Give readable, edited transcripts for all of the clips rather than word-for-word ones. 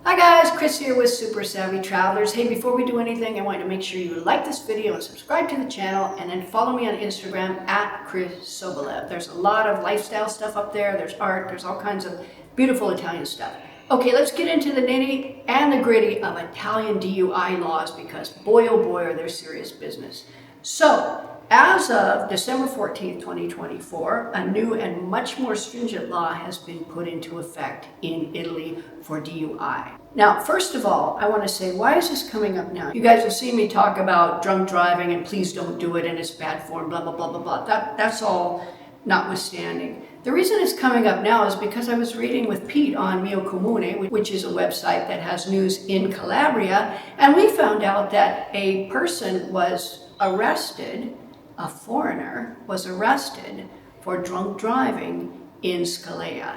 Hi guys, Chris here with Super Savvy Travelers. Hey, before we do anything, I want to make sure you like this video and subscribe to the channel, and then follow me on Instagram at Chris Sobolev. There's a lot of lifestyle stuff up there. There's art. There's all kinds of beautiful Italian stuff. Okay, let's get into the nitty and the gritty of Italian DUI laws, because boy oh boy are they serious business. So, as of December 14th, 2024, a new and much more stringent law has been put into effect in Italy for DUI. Now, first of all, I want to say, why is this coming up now? You guys have seen me talk about drunk driving and please don't do it and it's bad form, blah, blah, blah, blah, blah. That's all notwithstanding. The reason it's coming up now is because I was reading with Pete on Mio Comune, which is a website that has news in Calabria, and we found out that a person was arrested, a foreigner was arrested for drunk driving in Scalea.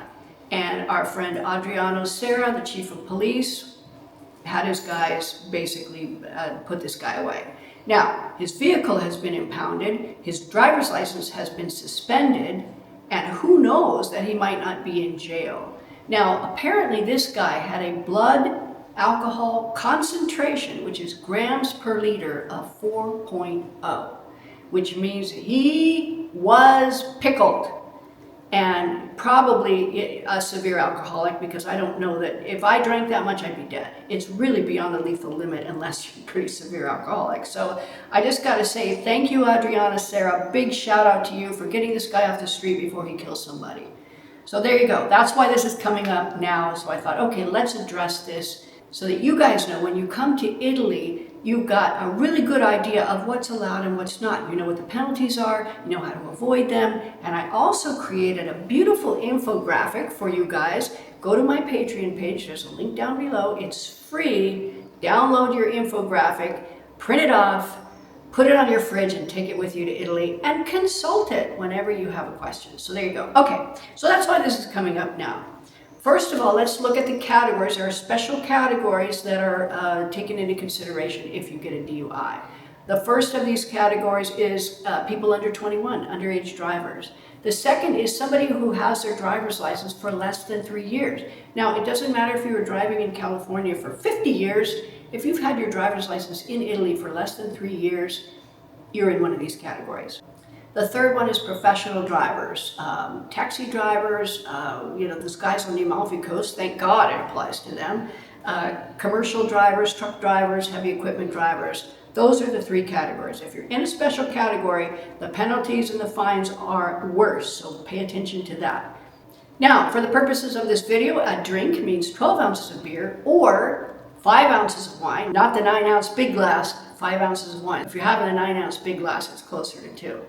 And our friend Adriano Serra, the chief of police, had his guys basically put this guy away. Now, his vehicle has been impounded, his driver's license has been suspended, and who knows that he might not be in jail. Now, apparently this guy had a blood alcohol concentration, which is grams per liter, of 4.0, which means he was pickled. And probably a severe alcoholic, because I don't know that if I drank that much, I'd be dead. It's really beyond the lethal limit unless you're a pretty severe alcoholic. So I just got to say thank you, Adriana Serra. Big shout out to you for getting this guy off the street before he kills somebody. So there you go. That's why this is coming up now. So I thought, okay, let's address this so that you guys know when you come to Italy, you've got a really good idea of what's allowed and what's not. You know what the penalties are, you know how to avoid them. And I also created a beautiful infographic for you guys. Go to my Patreon page, there's a link down below. It's free. Download your infographic, print it off, put it on your fridge and take it with you to Italy and consult it whenever you have a question. So there you go. Okay, so that's why this is coming up now. First of all, let's look at the categories. There are special categories that are taken into consideration if you get a DUI. The first of these categories is people under 21, underage drivers. The second is somebody who has their driver's license for less than 3 years. Now, it doesn't matter if you were driving in California for 50 years. If you've had your driver's license in Italy for less than 3 years, you're in one of these categories. The third one is professional drivers, taxi drivers, those guys on the Amalfi Coast, thank God it applies to them. Commercial drivers, truck drivers, heavy equipment drivers. Those are the three categories. If you're in a special category, the penalties and the fines are worse, so pay attention to that. Now, for the purposes of this video, a drink means 12 ounces of beer or 5 ounces of wine, not the 9-ounce big glass, 5 ounces of wine. If you're having a 9-ounce big glass, it's closer to 2.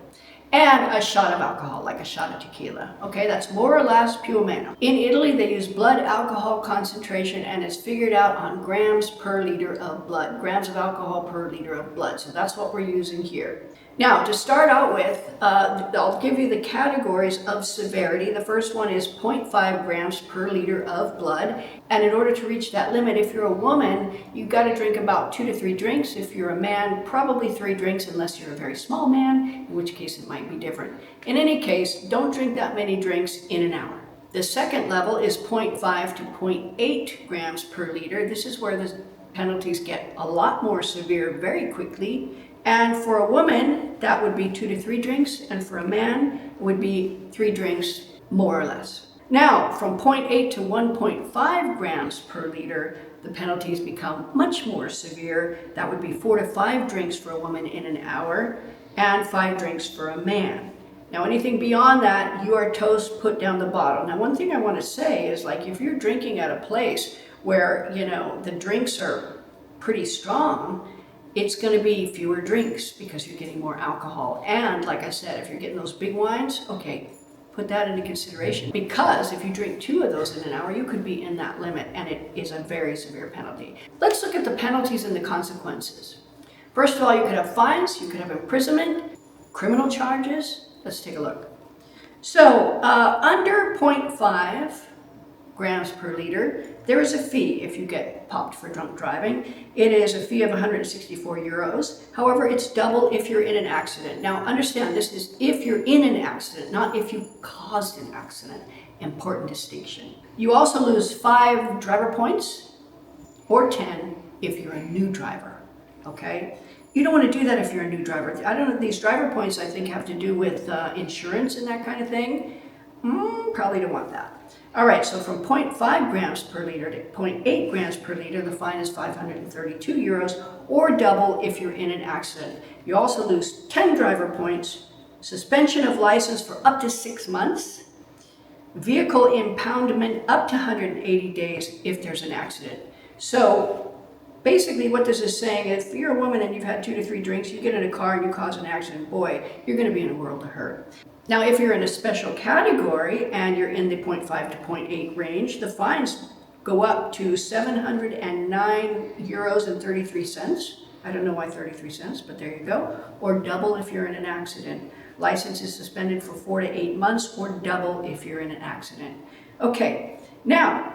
And a shot of alcohol, like a shot of tequila. Okay, that's more or less più o meno. In Italy, they use blood alcohol concentration, and it's figured out on grams per liter of blood. Grams of alcohol per liter of blood. So that's what we're using here. Now, to start out with, I'll give you the categories of severity. The first one is 0.5 grams per liter of blood. And in order to reach that limit, if you're a woman, you've got to drink about 2 to 3 drinks. If you're a man, probably 3 drinks, unless you're a very small man, in which case it might be different. In any case, don't drink that many drinks in an hour. The second level is 0.5 to 0.8 grams per liter. This is where the penalties get a lot more severe very quickly. And for a woman, that would be 2 to 3 drinks, and for a man, it would be 3 drinks, more or less. Now, from 0.8 to 1.5 grams per liter, the penalties become much more severe. That would be 4 to 5 drinks for a woman in an hour, and 5 drinks for a man. Now, anything beyond that, you are toast, put down the bottle. Now, one thing I want to say is, like, if you're drinking at a place where, the drinks are pretty strong, it's going to be fewer drinks because you're getting more alcohol. And like I said, if you're getting those big wines, okay, put that into consideration. Because if you drink 2 of those in an hour, you could be in that limit, and it is a very severe penalty. Let's look at the penalties and the consequences. First of all, you could have fines, you could have imprisonment, criminal charges. Let's take a look. So under 0.5 grams per liter, there is a fee if you get popped for drunk driving. It is a fee of 164 euros. However, it's double if you're in an accident. Now understand, this is if you're in an accident, not if you caused an accident. Important distinction. You also lose 5 driver points or 10 if you're a new driver, okay? You don't want to do that if you're a new driver. I don't know, these driver points I think have to do with insurance and that kind of thing. Probably don't want that. All right, so from 0.5 grams per liter to 0.8 grams per liter, the fine is 532 euros, or double if you're in an accident. You also lose 10 driver points, suspension of license for up to 6 months, vehicle impoundment up to 180 days if there's an accident. So basically what this is saying, if you're a woman and you've had 2 to 3 drinks, you get in a car and you cause an accident, boy, you're going to be in a world of hurt. Now, if you're in a special category and you're in the 0.5 to 0.8 range, the fines go up to 709 euros and 33 cents. I don't know why 33 cents, but there you go. Or double if you're in an accident. License is suspended for 4 to 8 months, or double if you're in an accident. Okay, now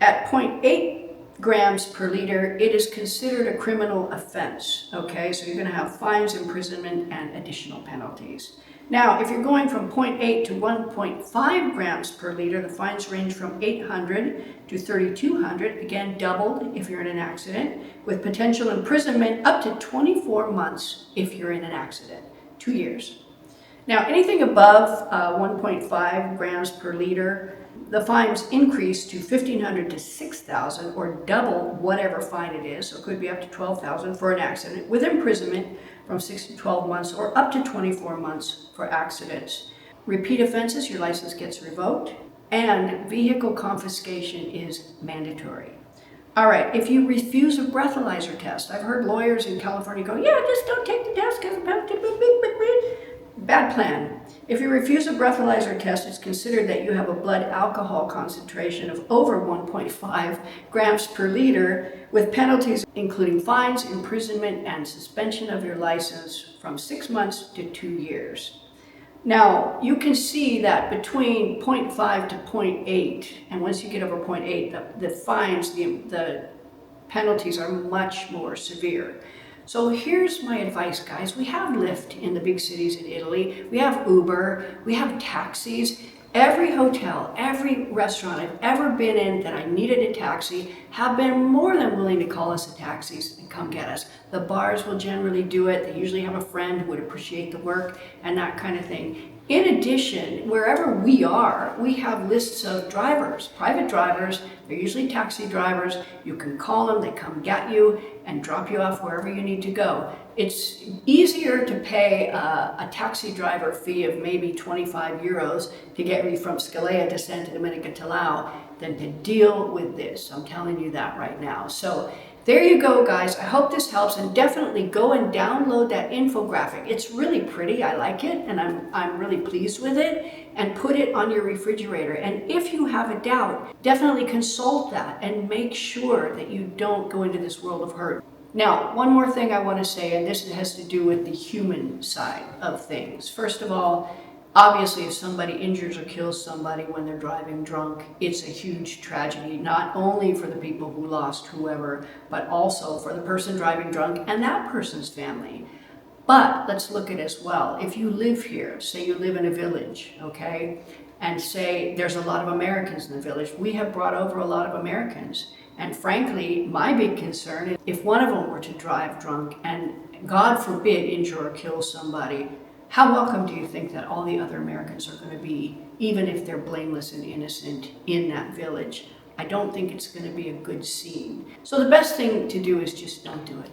at 0.8 grams per liter, it is considered a criminal offense. Okay, so you're going to have fines, imprisonment, and additional penalties. Now, if you're going from 0.8 to 1.5 grams per liter, the fines range from 800 to 3,200, again doubled if you're in an accident, with potential imprisonment up to 24 months if you're in an accident, 2 years. Now, anything above 1.5 grams per liter, the fines increase to 1,500 to 6,000, or double whatever fine it is, so it could be up to 12,000 for an accident, with imprisonment from 6 to 12 months or up to 24 months for accidents. Repeat offenses, your license gets revoked, and vehicle confiscation is mandatory. All right, if you refuse a breathalyzer test, I've heard lawyers in California go, yeah, just don't take the test because bad plan. If you refuse a breathalyzer test, it's considered that you have a blood alcohol concentration of over 1.5 grams per liter, with penalties including fines, imprisonment, and suspension of your license from 6 months to 2 years. Now, you can see that between 0.5 to 0.8, and once you get over 0.8, the fines, the penalties are much more severe. So here's my advice, guys. We have Lyft in the big cities in Italy. We have Uber. We have taxis. Every hotel, every restaurant I've ever been in that I needed a taxi have been more than willing to call us a taxi and come get us. The bars will generally do it. They usually have a friend who would appreciate the work and that kind of thing. In addition, wherever we are, we have lists of drivers, private drivers. They're usually taxi drivers. You can call them, they come get you and drop you off wherever you need to go. It's easier to pay a taxi driver fee of maybe 25 euros to get me from Scalea to Santa Domenica Talao than to deal with this. I'm telling you that right now. So there you go, guys. I hope this helps, and definitely go and download that infographic. It's really pretty. I like it, and I'm really pleased with it. And put it on your refrigerator. And if you have a doubt, definitely consult that and make sure that you don't go into this world of hurt. Now, one more thing I want to say, and this has to do with the human side of things. First of all, obviously, if somebody injures or kills somebody when they're driving drunk, it's a huge tragedy, not only for the people who lost whoever, but also for the person driving drunk and that person's family. But let's look at it as well. If you live here, say you live in a village, okay, and say there's a lot of Americans in the village, we have brought over a lot of Americans. And frankly, my big concern is if one of them were to drive drunk and, God forbid, injure or kill somebody, how welcome do you think that all the other Americans are going to be, even if they're blameless and innocent in that village? I don't think it's going to be a good scene. So the best thing to do is just don't do it.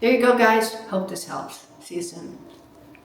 There you go, guys. Hope this helps. See you soon.